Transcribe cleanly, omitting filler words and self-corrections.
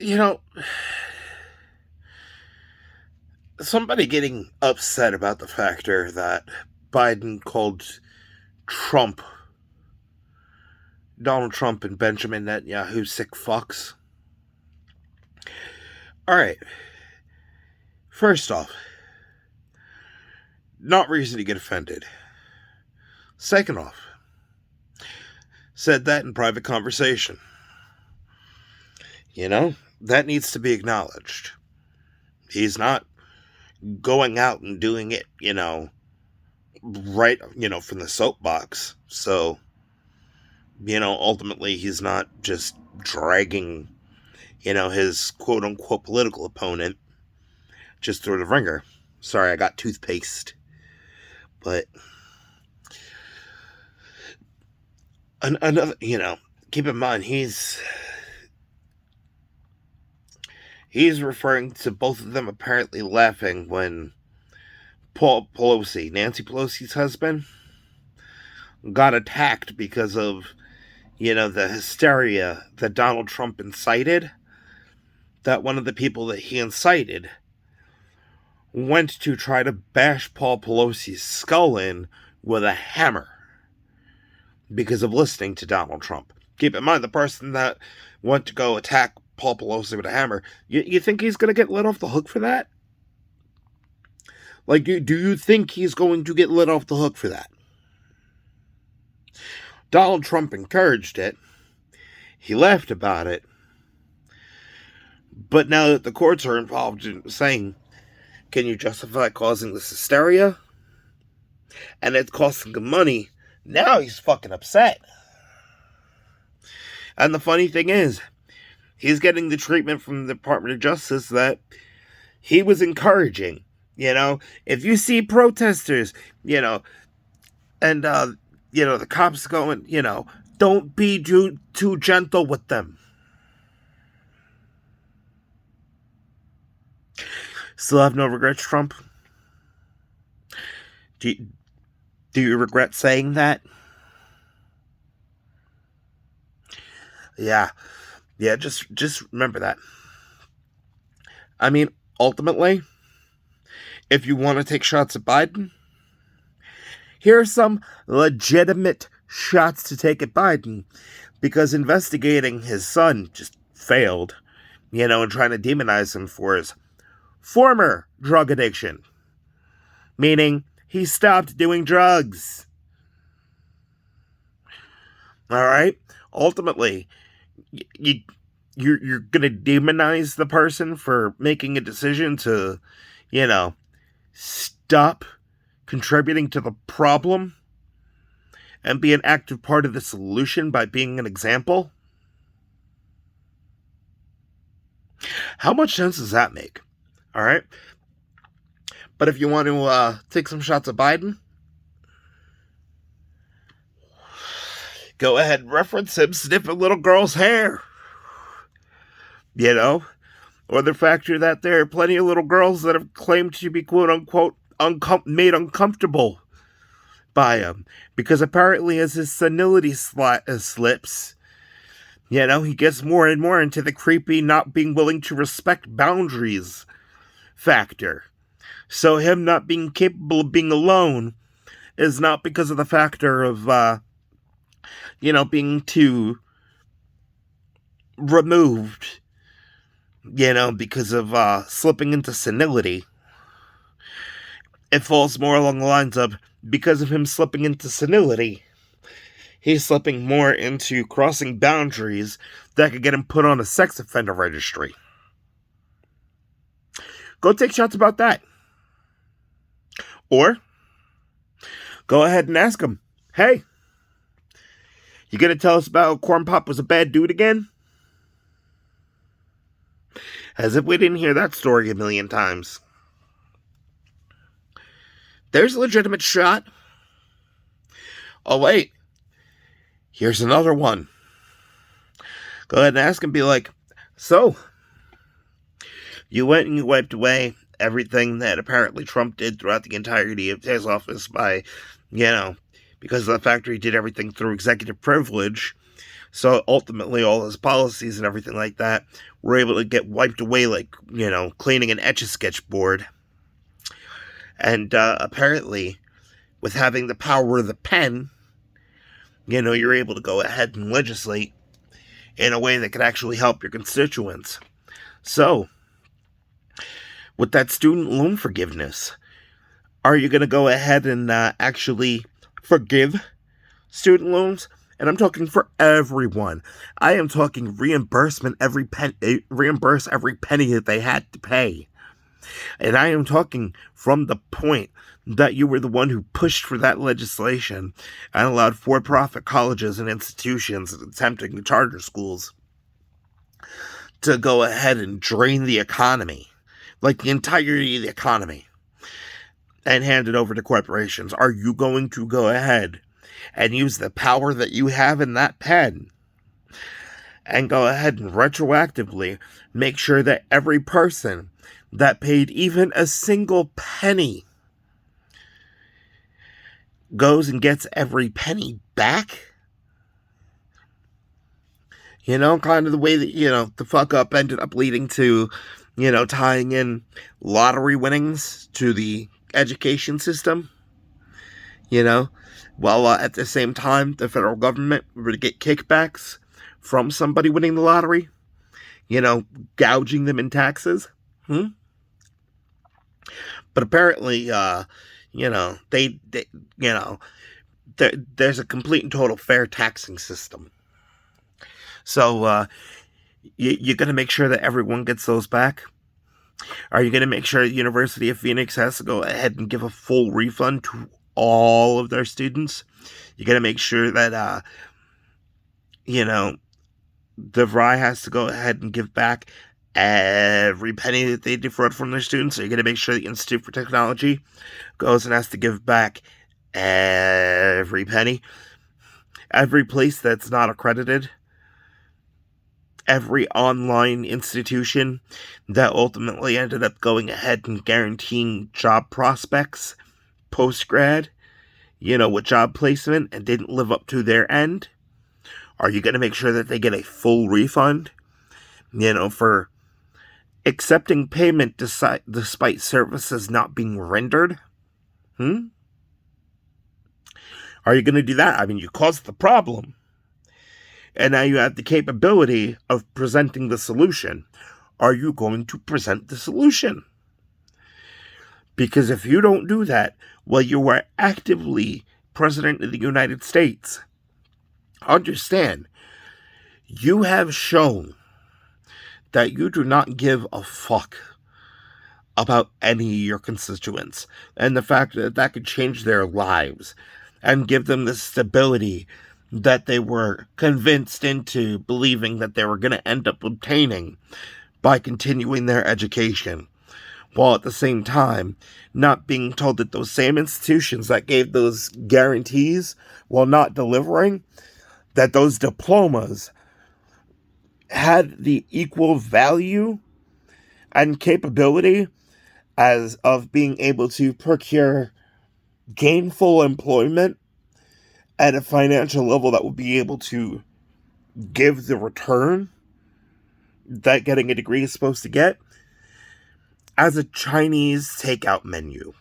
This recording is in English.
you know, somebody getting upset about the factor that Biden called Trump, Donald Trump and Benjamin Netanyahu sick fucks. Alright, first off, not reason to get offended. Second off, said that in private conversation. That needs to be acknowledged. He's not going out and doing it, right, from the soapbox. So, ultimately he's not just dragging, his quote-unquote political opponent just through the ringer. Sorry, I got toothpaste. But another, keep in mind, he's referring to both of them apparently laughing when Paul Pelosi, Nancy Pelosi's husband, got attacked because of, the hysteria that Donald Trump incited. That one of the people that he incited went to try to bash Paul Pelosi's skull in with a hammer because of listening to Donald Trump. Keep in mind, the person that went to go attack Paul Pelosi with a hammer, you think he's going to get let off the hook for that? Like, do you think he's going to get let off the hook for that? Donald Trump encouraged it. He laughed about it. But now that the courts are involved in saying, can you justify causing this hysteria? And it's costing him money. Now he's fucking upset. And the funny thing is, he's getting the treatment from the Department of Justice that he was encouraging. If you see protesters, and, the cops going, don't be too gentle with them. Still have no regrets, Trump? Do you regret saying that? Yeah, just remember that. I mean, ultimately, if you want to take shots at Biden, here are some legitimate shots to take at Biden, because investigating his son just failed, and trying to demonize him for his former drug addiction. Meaning, he stopped doing drugs. Alright? Ultimately, you're gonna demonize the person for making a decision to, stop contributing to the problem and be an active part of the solution by being an example? How much sense does that make? Alright? But if you want to take some shots at Biden, go ahead and reference him sniffing little girls' hair. Or the factor that there are plenty of little girls that have claimed to be quote-unquote made uncomfortable by him. Because apparently as his senility slips, he gets more and more into the creepy not being willing to respect boundaries factor. So him not being capable of being alone is not because of the factor of, being too removed, because of slipping into senility. It falls more along the lines of, because of him slipping into senility, he's slipping more into crossing boundaries that could get him put on a sex offender registry. Go take shots about that. Or, go ahead and ask him, hey, you gonna tell us about how Corn Pop was a bad dude again? As if we didn't hear that story a million times. There's a legitimate shot. Oh, wait. Here's another one. Go ahead and ask him, be like, so, you went and you wiped away everything that apparently Trump did throughout the entirety of his office by, because of the fact that he did everything through executive privilege. So ultimately, all his policies and everything like that were able to get wiped away, like, cleaning an Etch-a-Sketch board. And apparently, with having the power of the pen, you're able to go ahead and legislate in a way that could actually help your constituents. So, with that student loan forgiveness, are you going to go ahead and actually forgive student loans? And I'm talking for everyone. I am talking reimburse every penny that they had to pay. And I am talking from the point that you were the one who pushed for that legislation and allowed for-profit colleges and institutions and attempting charter schools to go ahead and drain the economy, like the entirety of the economy, and hand it over to corporations. Are you going to go ahead and use the power that you have in that pen and go ahead and retroactively make sure that every person that paid even a single penny goes and gets every penny back? Kind of the way that, the fuck up ended up leading to, tying in lottery winnings to the education system. While at the same time, the federal government would get kickbacks from somebody winning the lottery, gouging them in taxes. But apparently, there's a complete and total fair taxing system. So, you're going to make sure that everyone gets those back? Are you going to make sure the University of Phoenix has to go ahead and give a full refund to all of their students? You're going to make sure that, DeVry has to go ahead and give back every penny that they defraud from their students? Are you going to make sure the Institute for Technology goes and has to give back every penny? Every place that's not accredited? Every online institution that ultimately ended up going ahead and guaranteeing job prospects post-grad, with job placement, and didn't live up to their end? Are you going to make sure that they get a full refund, for accepting payment despite services not being rendered? Are you going to do that? I mean, you caused the problem, and now you have the capability of presenting the solution. Are you going to present the solution? Because if you don't do that, while you are actively President of the United States, understand, you have shown that you do not give a fuck about any of your constituents, and the fact that could change their lives and give them the stability that they were convinced into believing that they were going to end up obtaining by continuing their education, while at the same time not being told that those same institutions that gave those guarantees while not delivering, that those diplomas had the equal value and capability as of being able to procure gainful employment at a financial level that would be able to give the return that getting a degree is supposed to get, as a Chinese takeout menu.